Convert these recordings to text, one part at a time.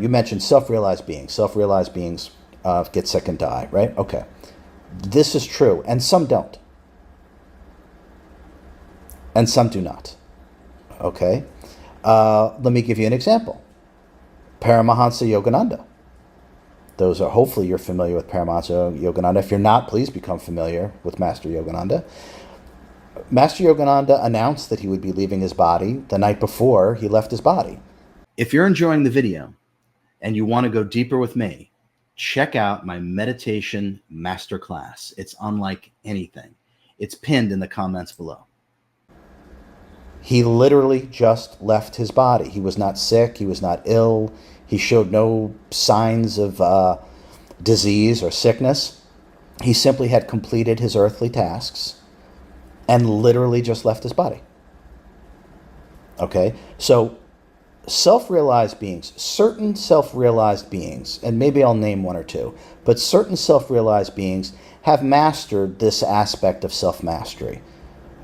You mentioned self-realized beings. Self-realized beings get sick and die, right? Okay. This is true, and some don't. And some do not. Okay? Let me give you an example. Paramahansa Yogananda. Those are, hopefully you're familiar with Paramahansa Yogananda. If you're not, please become familiar with Master Yogananda. Master Yogananda announced that he would be leaving his body the night before he left his body. If you're enjoying the video and you want to go deeper with me, check out my meditation masterclass. It's unlike anything. It's pinned in the comments below. He literally just left his body. He was not sick. He was not ill. He showed no signs of disease or sickness. He simply had completed his earthly tasks and literally just left his body. Okay, so self-realized beings, certain self-realized beings, and maybe I'll name one or two, but certain self-realized beings have mastered this aspect of self-mastery.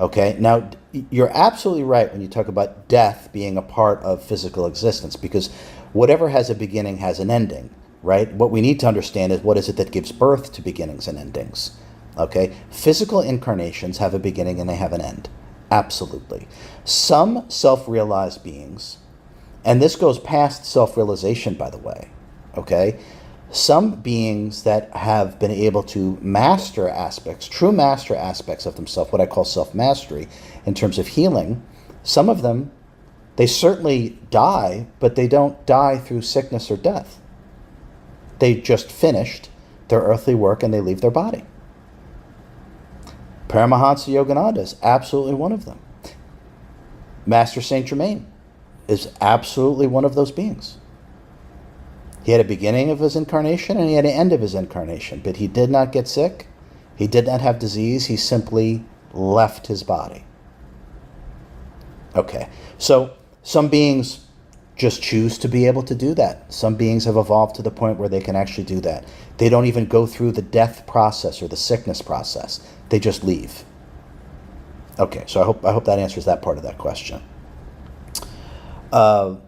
Okay, now you're absolutely right when you talk about death being a part of physical existence, because whatever has a beginning has an ending, right? What we need to understand is what is it that gives birth to beginnings and endings. Okay, physical incarnations have a beginning and they have an end. Absolutely. Some self-realized beings, and this goes past self-realization, by the way, okay? Some beings that have been able to master aspects, true master aspects of themselves, what I call self-mastery, in terms of healing, some of them, they certainly die, but they don't die through sickness or death. They just finished their earthly work and they leave their body. Paramahansa Yogananda is absolutely one of them. Master Saint Germain is absolutely one of those beings. He had a beginning of his incarnation and he had an end of his incarnation, but he did not get sick. He did not have disease. He simply left his body. Okay, so some beings just choose to be able to do that. Some beings have evolved to the point where they can actually do that. They don't even go through the death process or the sickness process. They just leave. Okay, so I hope that answers that part of that question. And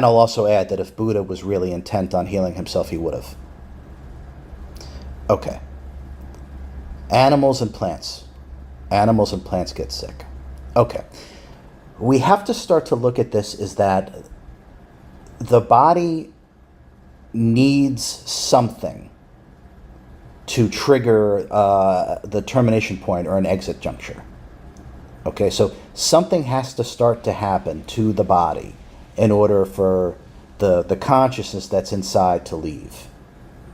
I'll also add that if Buddha was really intent on healing himself, he would have. Okay. Animals and plants. Animals and plants get sick. Okay. We have to start to look at this is that the body needs something to trigger the termination point or an exit juncture. Okay, so something has to start to happen to the body in order for the consciousness that's inside to leave.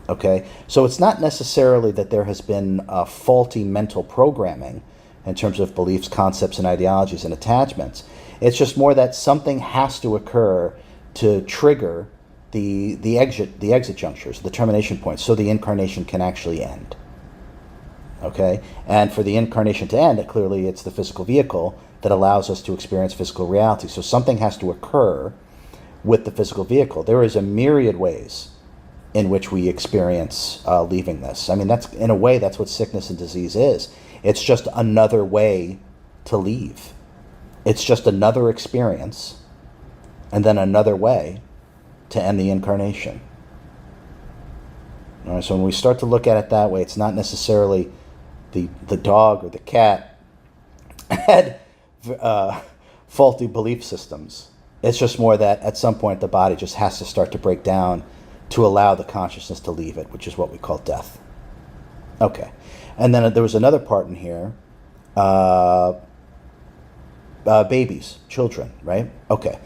Okay, so it's not necessarily that there has been a faulty mental programming in terms of beliefs, concepts, and ideologies and attachments. It's just more that something has to occur to trigger the exit junctures, the termination points, so the incarnation can actually end. Okay, and for the incarnation to end, clearly it's the physical vehicle that allows us to experience physical reality. So something has to occur with the physical vehicle. There is a myriad ways in which we experience leaving this. I mean, that's in a way, that's what sickness and disease is. It's just another way to leave. It's just another experience and then another way to end the incarnation. All right, so when we start to look at it that way, it's not necessarily the dog or the cat had faulty belief systems. It's just more that at some point the body just has to start to break down to allow the consciousness to leave it, which is what we call death. Okay, and then there was another part in here, babies, children, right? Okay,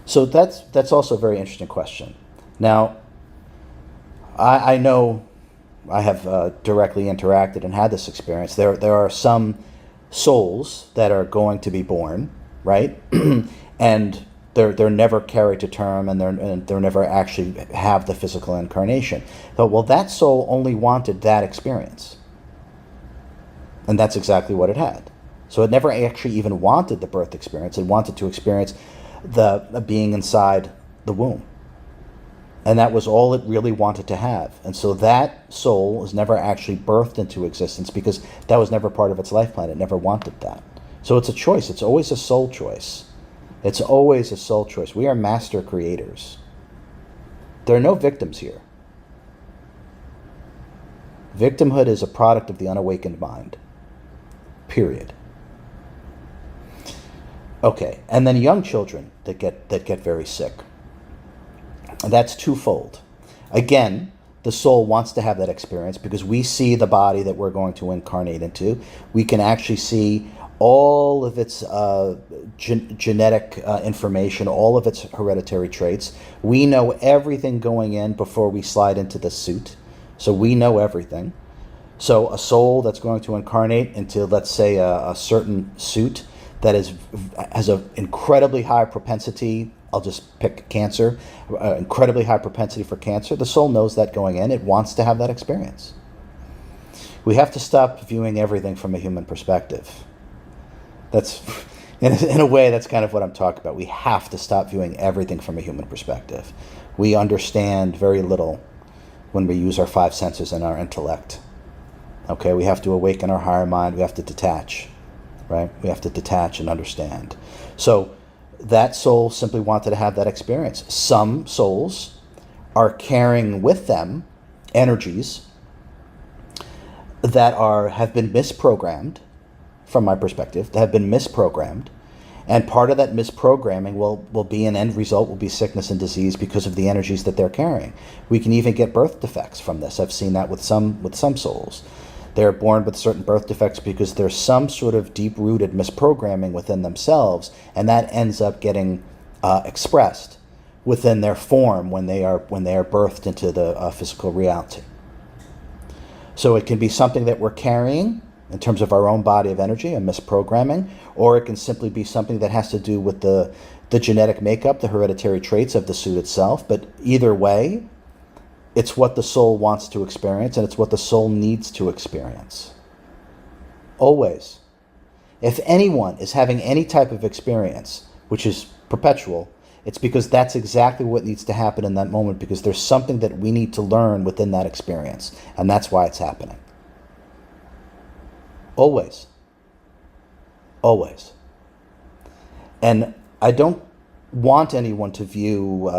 so that's also a very interesting question. Now, I know I have directly interacted and had this experience. There are some souls that are going to be born, right? And they're never carried to term, and they're never actually have the physical incarnation. So, well, that soul only wanted that experience, and that's exactly what it had. So it never actually even wanted the birth experience. It wanted to experience the being inside the womb. And that was all it really wanted to have. And so that soul was never actually birthed into existence because that was never part of its life plan. It never wanted that. So it's a choice. It's always a soul choice. It's always a soul choice. We are master creators. There are no victims here. Victimhood is a product of the unawakened mind. Period. Okay, and then young children that get very sick. And that's twofold. Again, the soul wants to have that experience because we see the body that we're going to incarnate into. We can actually see all of its genetic information, all of its hereditary traits. We know everything going in before we slide into the suit. So we know everything. So a soul that's going to incarnate into, let's say, a certain suit that has an incredibly high propensity, I'll just pick cancer, incredibly high propensity for cancer. The soul knows that going in. It wants to have that experience. We have to stop viewing everything from a human perspective. That's, in a way, that's kind of what I'm talking about. We have to stop viewing everything from a human perspective. We understand very little when we use our five senses and our intellect. Okay, we have to awaken our higher mind. We have to detach, right? We have to detach and understand. So that soul simply wanted to have that experience. Some souls are carrying with them energies that have been misprogrammed, from my perspective, that have been misprogrammed. And part of that misprogramming will be an end result, will be sickness and disease because of the energies that they're carrying. We can even get birth defects from this. I've seen that with some souls. They're born with certain birth defects because there's some sort of deep-rooted misprogramming within themselves, and that ends up getting expressed within their form when they are birthed into the physical reality. So it can be something that we're carrying in terms of our own body of energy, a misprogramming, or it can simply be something that has to do with the genetic makeup, the hereditary traits of the suit itself. But either way, it's what the soul wants to experience, and it's what the soul needs to experience. Always. If anyone is having any type of experience, which is perpetual, it's because that's exactly what needs to happen in that moment, because there's something that we need to learn within that experience, and that's why it's happening. Always. Always. And I don't want anyone to view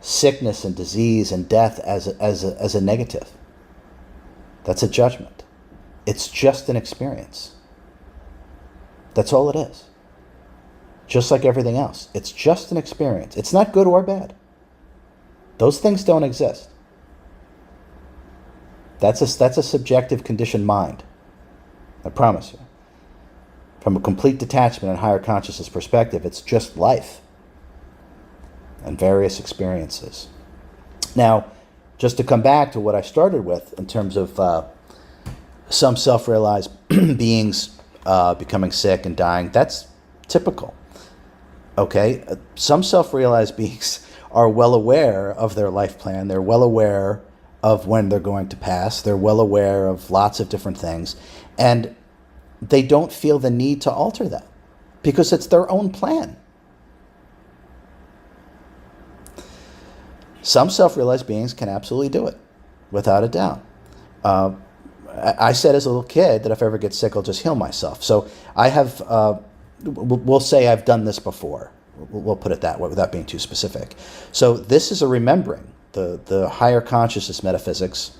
sickness and disease and death as a negative. That's a judgment. It's just an experience. That's all it is. Just like everything else. It's just an experience. It's not good or bad. Those things don't exist. That's a subjective conditioned mind. I promise you. From a complete detachment and higher consciousness perspective, it's just life and various experiences. Now, just to come back to what I started with in terms of some self-realized beings becoming sick and dying, that's typical. Okay? Some self-realized beings are well aware of their life plan. They're well aware of when they're going to pass. They're well aware of lots of different things. And they don't feel the need to alter that because it's their own plan. Some self-realized beings can absolutely do it, without a doubt. I said as a little kid that if I ever get sick, I'll just heal myself. So I have, we'll say I've done this before. We'll put it that way without being too specific. So this is a remembering the higher consciousness metaphysics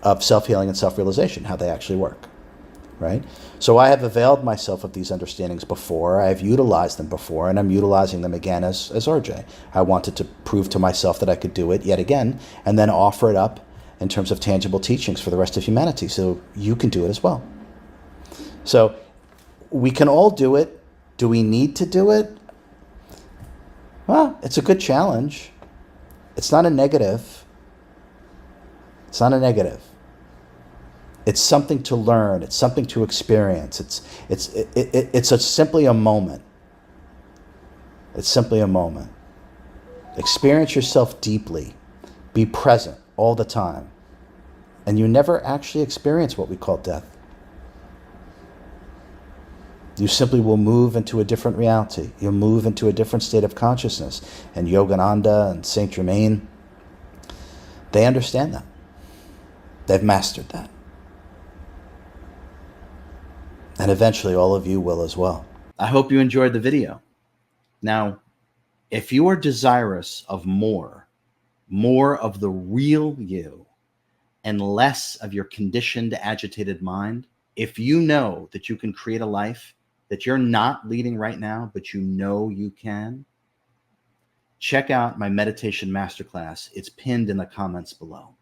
of self-healing and self-realization, how they actually work, right? So I have availed myself of these understandings before. I have utilized them before, and I'm utilizing them again as RJ. I wanted to prove to myself that I could do it yet again, and then offer it up in terms of tangible teachings for the rest of humanity, so you can do it as well. So we can all do it. Do we need to do it? Well, it's a good challenge. It's not a negative. It's not a negative. It's something to learn. It's something to experience. It's simply a moment. It's simply a moment. Experience yourself deeply. Be present all the time. And you never actually experience what we call death. You simply will move into a different reality. You'll move into a different state of consciousness. And Yogananda and Saint Germain, they understand that. They've mastered that. And eventually all of you will as well. I hope you enjoyed the video. Now, if you are desirous of more, more of the real you and less of your conditioned, agitated mind, if you know that you can create a life that you're not leading right now, but you know you can, check out my meditation masterclass. It's pinned in the comments below.